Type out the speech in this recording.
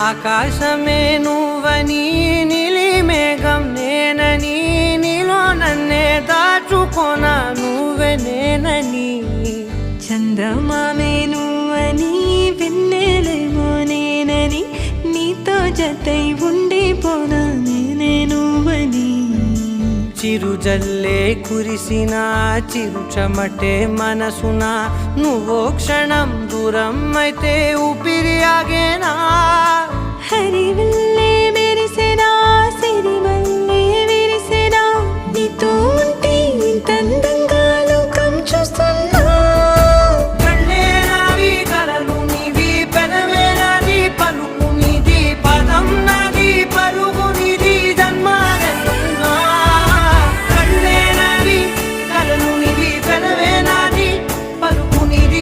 ఆకాశమే నువ్వని నీలి మేఘం నేనని నీలో నన్నే దాచుకోనా నువ్వే నేనని చందమామే నువ్వని వెన్నెలేమో నేనని నీతో జతై ఉండిపోనా నేనే నువ్వని చిరుజల్లే కురిసిన చిరు చెమటే మనసున నువ్వో క్షణం దూరం అయితే ఊపిరి ఆగేనా హరివిల్